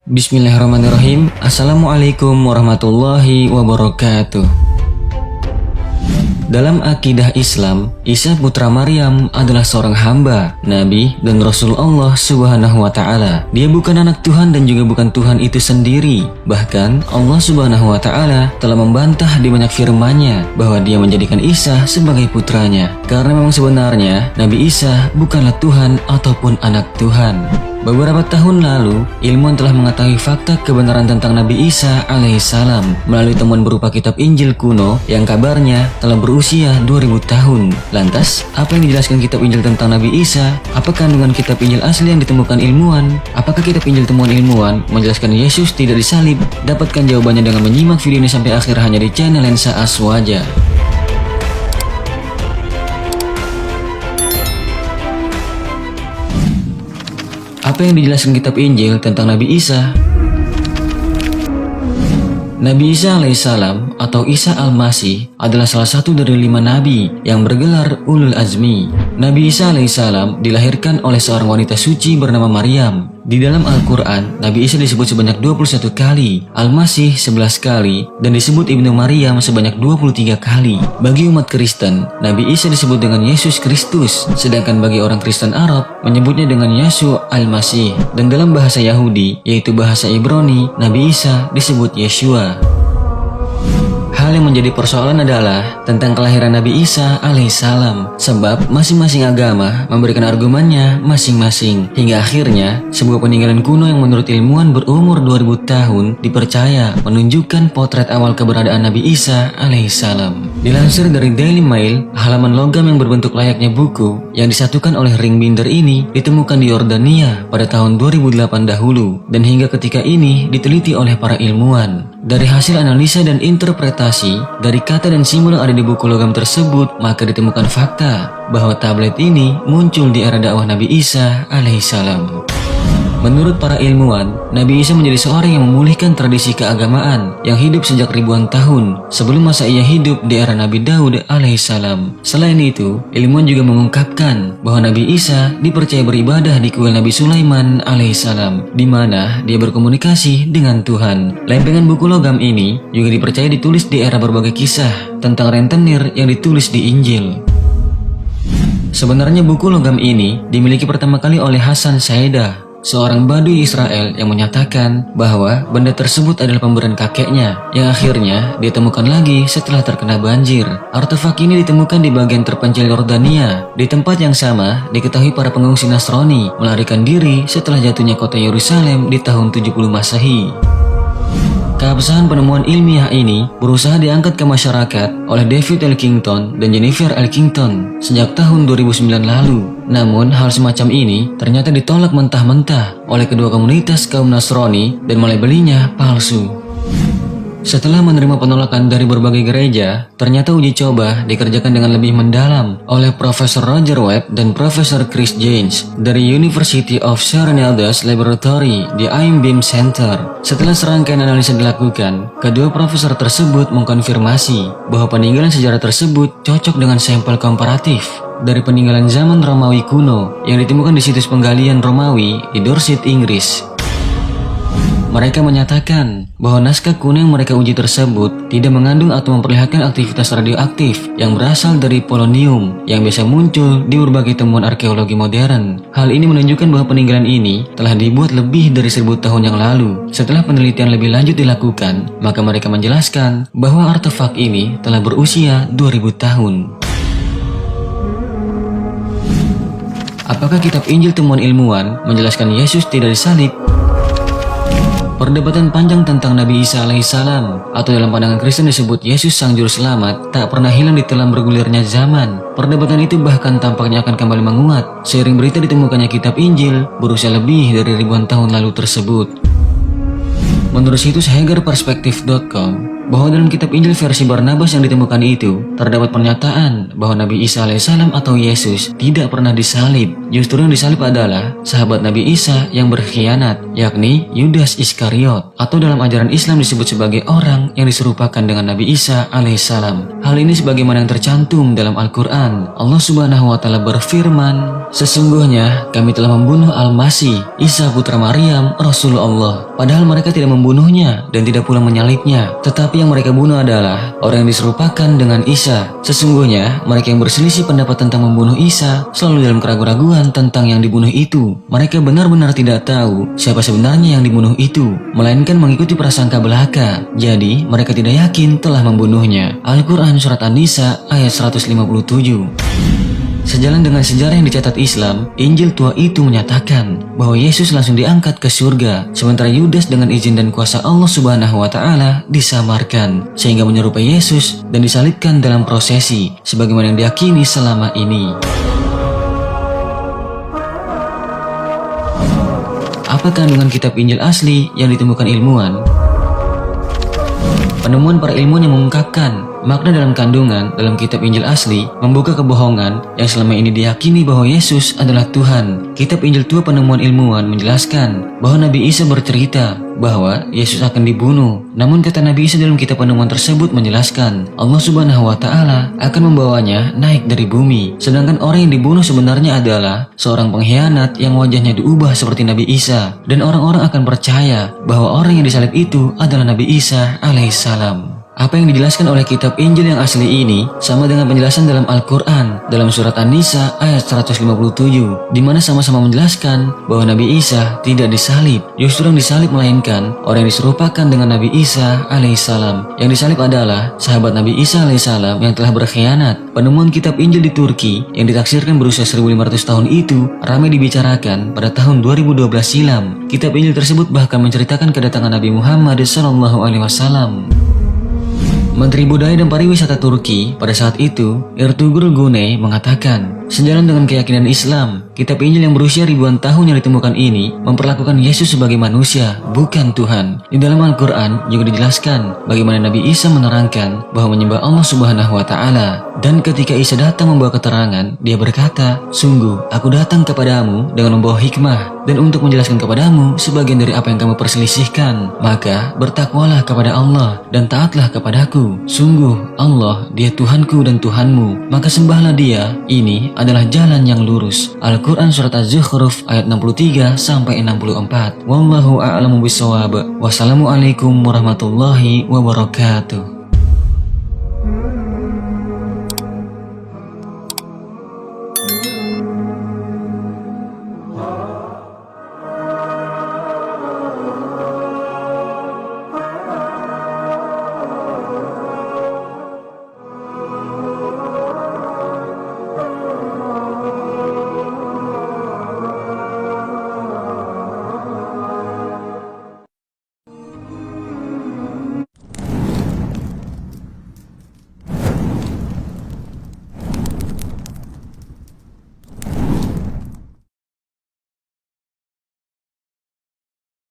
Bismillahirrahmanirrahim. Assalamualaikum warahmatullahi wabarakatuh. Dalam akidah Islam, Isa putra Maryam adalah seorang hamba, nabi, dan rasul Allah Subhanahu wa Ta'ala. Dia bukan anak Tuhan dan juga bukan Tuhan itu sendiri. Bahkan Allah Subhanahu wa Ta'ala telah membantah di banyak firman-Nya bahwa Dia menjadikan Isa sebagai putranya. Karena memang sebenarnya Nabi Isa bukanlah Tuhan ataupun anak Tuhan. Beberapa tahun lalu, ilmuwan telah mengetahui fakta kebenaran tentang Nabi Isa alaihissalam melalui temuan berupa kitab Injil kuno yang kabarnya telah berusia 2000 tahun. Lantas, apa yang dijelaskan kitab Injil tentang Nabi Isa? Apa kandungan kitab Injil asli yang ditemukan ilmuwan? Apakah kitab Injil temuan ilmuwan menjelaskan Yesus tidak disalib? Dapatkan jawabannya dengan menyimak video ini sampai akhir hanya di channel Lensa Aswaja. Apa yang dijelaskan kitab Injil tentang Nabi Isa? Nabi Isa alaihissalam atau Isa al-Masih adalah salah satu dari 5 nabi yang bergelar Ulul Azmi. Nabi Isa alaihissalam dilahirkan oleh seorang wanita suci bernama Maryam. Di dalam Al-Quran, Nabi Isa disebut sebanyak 21 kali, Al-Masih 11 kali, dan disebut Ibnu Maryam sebanyak 23 kali. Bagi umat Kristen, Nabi Isa disebut dengan Yesus Kristus, sedangkan bagi orang Kristen Arab menyebutnya dengan Yashu Al-Masih. Dan dalam bahasa Yahudi, yaitu bahasa Ibrani, Nabi Isa disebut Yeshua. Hal yang menjadi persoalan adalah tentang kelahiran Nabi Isa alaihissalam, sebab masing-masing agama memberikan argumennya masing-masing, hingga akhirnya sebuah peninggalan kuno yang menurut ilmuwan berumur 2000 tahun dipercaya menunjukkan potret awal keberadaan Nabi Isa alaihissalam. Dilansir dari Daily Mail, halaman logam yang berbentuk layaknya buku yang disatukan oleh ring binder ini ditemukan di Yordania pada tahun 2008 dahulu, dan hingga ketika ini diteliti oleh para ilmuwan. Dari hasil analisa dan interpretasi dari kata dan simbol yang ada di buku logam tersebut, maka ditemukan fakta bahwa tablet ini muncul di era dakwah Nabi Isa alaihissalam. Menurut para ilmuwan, Nabi Isa menjadi seorang yang memulihkan tradisi keagamaan yang hidup sejak ribuan tahun sebelum masa ia hidup di era Nabi Daud alaihissalam. Selain itu, ilmuwan juga mengungkapkan bahwa Nabi Isa dipercaya beribadah di kuil Nabi Sulaiman alaihissalam, di mana dia berkomunikasi dengan Tuhan. Lempengan buku logam ini juga dipercaya ditulis di era berbagai kisah tentang rentenir yang ditulis di Injil. Sebenarnya buku logam ini dimiliki pertama kali oleh Hasan Saidah, seorang Badui Israel yang menyatakan bahwa benda tersebut adalah pemberian kakeknya yang akhirnya ditemukan lagi setelah terkena banjir. Artefak ini ditemukan di bagian terpencil Yordania. Di tempat yang sama, diketahui para pengungsi Nasrani melarikan diri setelah jatuhnya kota Yerusalem di tahun 70 Masehi. Keabsahan penemuan ilmiah ini berusaha diangkat ke masyarakat oleh David Elkington dan Jennifer Elkington sejak tahun 2009 lalu. Namun, hal semacam ini ternyata ditolak mentah-mentah oleh kedua komunitas kaum Nasrani dan melabelinya palsu. Setelah menerima penolakan dari berbagai gereja, ternyata uji coba dikerjakan dengan lebih mendalam oleh Profesor Roger Webb dan Profesor Chris Janes dari University of Sereneldas Laboratory di I.M.B.M. Center. Setelah serangkaian analisa dilakukan, kedua profesor tersebut mengkonfirmasi bahwa peninggalan sejarah tersebut cocok dengan sampel komparatif dari peninggalan zaman Romawi kuno yang ditemukan di situs penggalian Romawi di Dorset, Inggris. Mereka menyatakan bahwa naskah kuno yang mereka uji tersebut tidak mengandung atau memperlihatkan aktivitas radioaktif yang berasal dari polonium yang biasa muncul di berbagai temuan arkeologi modern. Hal ini menunjukkan bahwa peninggalan ini telah dibuat lebih dari 1000 tahun yang lalu. Setelah penelitian lebih lanjut dilakukan, maka mereka menjelaskan bahwa artefak ini telah berusia 2000 tahun. Apakah kitab Injil temuan ilmuwan menjelaskan Yesus tidak disalib? Perdebatan panjang tentang Nabi Isa alaihissalam atau dalam pandangan Kristen disebut Yesus Sang Juru Selamat tak pernah hilang di telan bergulirnya zaman. Perdebatan itu bahkan tampaknya akan kembali menguat seiring berita ditemukannya kitab Injil berusia lebih dari ribuan tahun lalu tersebut. Menurut situs HagerPerspective.com, bahwa dalam kitab Injil versi Barnabas yang ditemukan itu terdapat pernyataan bahwa Nabi Isa alaihissalam atau Yesus tidak pernah disalib. Justru yang disalib adalah sahabat Nabi Isa yang berkhianat, yakni Yudas Iskariot, atau dalam ajaran Islam disebut sebagai orang yang diserupakan dengan Nabi Isa alaihissalam. Hal ini sebagaimana yang tercantum dalam Al-Quran. Allah Subhanahu wa Ta'ala berfirman, "Sesungguhnya kami telah membunuh Al-Masih, Isa putra Maryam, Rasulullah. Padahal mereka tidak membunuhnya dan tidak pula menyalibnya, tetapi yang mereka bunuh adalah orang yang diserupakan dengan Isa. Sesungguhnya mereka yang berselisih pendapat tentang membunuh Isa selalu dalam keraguan-raguan tentang yang dibunuh itu. Mereka benar-benar tidak tahu siapa sebenarnya yang dibunuh itu, melainkan mengikuti prasangka belaka. Jadi mereka tidak yakin telah membunuhnya." Al-Quran Surat An-Nisa ayat 157. Sejalan dengan sejarah yang dicatat Islam, Injil tua itu menyatakan bahwa Yesus langsung diangkat ke surga, sementara Yudas dengan izin dan kuasa Allah Subhanahu wa Ta'ala disamarkan sehingga menyerupai Yesus dan disalibkan dalam prosesi sebagaimana yang diyakini selama ini. Apa kandungan kitab Injil asli yang ditemukan ilmuwan? Penemuan para ilmuwan yang mengungkapkan makna dalam kandungan dalam kitab Injil asli membuka kebohongan yang selama ini diyakini bahwa Yesus adalah Tuhan. Kitab Injil tua penemuan ilmuwan menjelaskan bahwa Nabi Isa bercerita bahwa Yesus akan dibunuh. Namun kata Nabi Isa dalam kitab penemuan tersebut menjelaskan Allah Subhanahu wa Ta'ala akan membawanya naik dari bumi. Sedangkan orang yang dibunuh sebenarnya adalah seorang pengkhianat yang wajahnya diubah seperti Nabi Isa, dan orang-orang akan percaya bahwa orang yang disalib itu adalah Nabi Isa alaihissalam. Apa yang dijelaskan oleh kitab Injil yang asli ini sama dengan penjelasan dalam Al-Quran dalam surat An-Nisa ayat 157, di mana sama-sama menjelaskan bahwa Nabi Isa tidak disalib. Justru yang disalib melainkan orang yang diserupakan dengan Nabi Isa alaihissalam. Yang disalib adalah sahabat Nabi Isa alaihissalam yang telah berkhianat. Penemuan kitab Injil di Turki yang ditaksirkan berusia 1500 tahun itu ramai dibicarakan pada tahun 2012 silam. Kitab Injil tersebut bahkan menceritakan kedatangan Nabi Muhammad SAW. Menteri Budaya dan Pariwisata Turki pada saat itu, Ertuğrul Güney, mengatakan, sejalan dengan keyakinan Islam, kitab Injil yang berusia ribuan tahun yang ditemukan ini memperlakukan Yesus sebagai manusia, bukan Tuhan. Di dalam Al-Quran juga dijelaskan bagaimana Nabi Isa menerangkan bahwa menyembah Allah Subhanahu wa Ta'ala. Dan ketika Isa datang membawa keterangan, dia berkata, "Sungguh, aku datang kepadamu dengan membawa hikmah dan untuk menjelaskan kepadamu sebagian dari apa yang kamu perselisihkan. Maka bertakwalah kepada Allah dan taatlah kepadaku. Sungguh Allah, Dia Tuhanku dan Tuhanmu, maka sembahlah Dia. Ini adalah jalan yang lurus." Al-Quran Surat Az-Zukhruf ayat 63-64. Wallahu a'lamu bishawab. Wassalamualaikum warahmatullahi wabarakatuh.